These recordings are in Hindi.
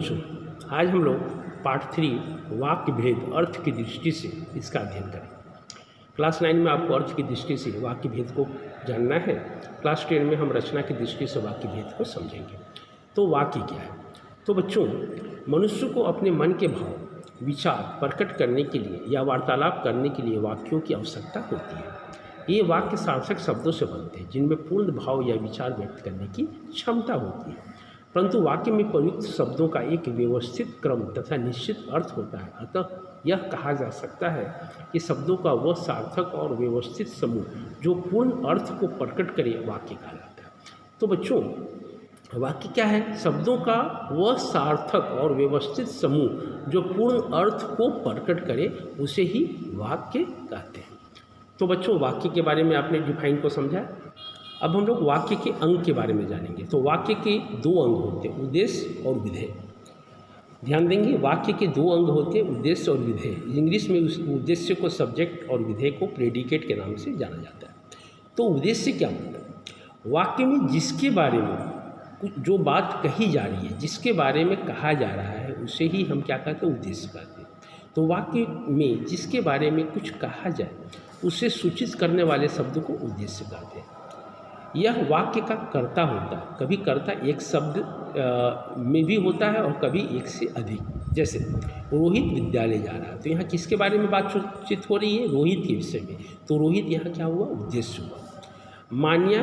बच्चों, आज हम लोग पार्ट 3 वाक्य भेद अर्थ की दृष्टि से इसका अध्ययन करें। क्लास 9 में आपको अर्थ की दृष्टि से वाक्य भेद को जानना है। क्लास 10 में हम रचना की दृष्टि से वाक्य भेद को समझेंगे। तो वाक्य क्या है? तो बच्चों, मनुष्य को अपने मन के भाव, विचार प्रकट करने के लिए या वार्तालाप करने के लिए वाक्यों की आवश्यकता होती है। ये वाक्य सार्थक शब्दों से बनते हैं जिनमें पूर्ण भाव या विचार व्यक्त करने की क्षमता होती है। परंतु वाक्य में प्रयुक्त शब्दों का एक व्यवस्थित क्रम तथा निश्चित अर्थ होता है। अतः यह कहा जा सकता है कि शब्दों का वह सार्थक और व्यवस्थित समूह जो पूर्ण अर्थ को प्रकट करे वाक्य कहलाता है। तो बच्चों, वाक्य क्या है? शब्दों का वह सार्थक और व्यवस्थित समूह जो पूर्ण अर्थ को प्रकट करे उसे ही वाक्य कहते हैं। तो बच्चों, वाक्य के बारे में आपने डिफाइन को समझा। अब हम लोग वाक्य के अंग के बारे में जानेंगे। तो वाक्य के 2 अंग होते हैं, उद्देश्य और विधेय। ध्यान देंगे, वाक्य के 2 अंग होते हैं, उद्देश्य और विधेय। इंग्लिश में उस उद्देश्य को सब्जेक्ट और विधेय को प्रेडिकेट के नाम से जाना जाता है। तो उद्देश्य क्या होता है? वाक्य में जिसके बारे में कुछ जो बात कही जा रही है, जिसके बारे में कहा जा रहा है, उसे ही हम क्या कहते हैं? उद्देश्य कहते हैं। तो वाक्य में जिसके बारे में कुछ कहा जाए उसे सूचित करने वाले शब्द को उद्देश्य कहते हैं। यह वाक्य का कर्ता होता है। कभी कर्ता एक शब्द में भी होता है और कभी एक से अधिक। जैसे रोहित विद्यालय जा रहा है, तो यहाँ किसके बारे में बात सूचित हो रही है? रोहित के विषय में। तो रोहित यहाँ क्या हुआ? उद्देश्य हुआ। मानिया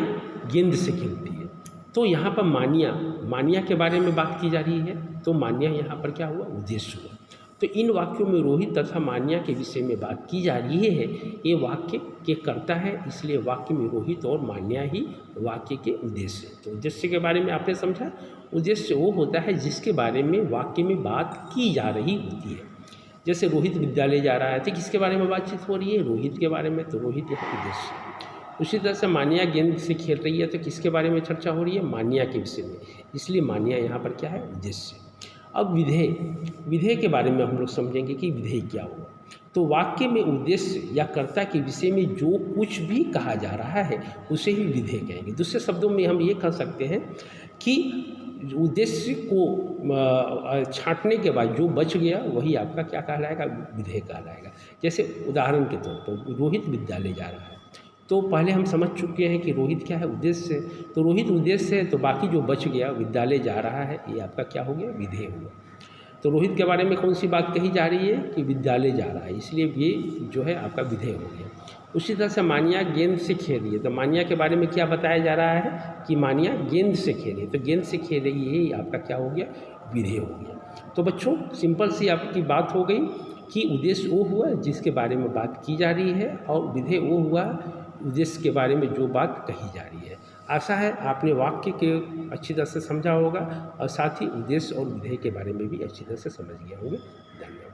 गेंद से खेलती है, तो यहाँ पर मानिया के बारे में बात की जा रही है, तो मानिया यहाँ पर क्या हुआ? उद्देश्य हुआ। तो इन वाक्यों में रोहित तथा मानिया के विषय में बात की जा रही है। ये वाक्य के कर्ता है, इसलिए वाक्य में रोहित और मानिया ही वाक्य के उद्देश्य। तो उद्देश्य के बारे में आपने समझा। उद्देश्य वो होता है जिसके बारे में वाक्य में बात की जा रही होती है। जैसे रोहित विद्यालय जा रहा है, तो किसके बारे में बातचीत हो रही है? रोहित के बारे में, तो रोहित यहाँ उद्देश्य। उसी तरह से मानिया गेंद से खेल रही है, तो किसके बारे में चर्चा हो रही है? मानिया के विषय में, इसलिए मानिया यहाँ पर क्या है? उद्देश्य। अब विधेय के बारे में हम लोग समझेंगे कि विधेय क्या हुआ। तो वाक्य में उद्देश्य या कर्ता के विषय में जो कुछ भी कहा जा रहा है उसे ही विधेय कहेंगे। दूसरे शब्दों में हम ये कह सकते हैं कि उद्देश्य को छांटने के बाद जो बच गया वही आपका क्या कहलाएगा? विधेय कहलाएगा। जैसे उदाहरण के तौर पर रोहित विद्यालय जा रहा है, तो पहले हम समझ चुके हैं कि रोहित क्या है? उद्देश्य है। तो रोहित उद्देश्य है, तो बाकी जो बच गया विद्यालय जा रहा है, ये आपका क्या हो गया? विधेय हुआ। तो रोहित के बारे में कौन सी बात कही जा रही है? कि विद्यालय जा रहा है, इसलिए ये जो है आपका विधेय हो गया। उसी तरह से मानिया गेंद से खेल रही है, तो मानिया के बारे में क्या बताया जा रहा है? कि मानिया गेंद से खेल रही है, तो गेंद से खेल रही है, ये आपका क्या हो गया? विधेय हो गया। तो बच्चों, सिंपल सी आपकी बात हो गई कि उद्देश्य वो हुआ जिसके बारे में बात की जा रही है, और विधेय वो हुआ उद्देश्य के बारे में जो बात कही जा रही है। आशा है आपने वाक्य के अच्छी तरह से समझा होगा और साथ ही उद्देश्य और विधेय के बारे में भी अच्छी तरह से समझ गया होंगे। धन्यवाद।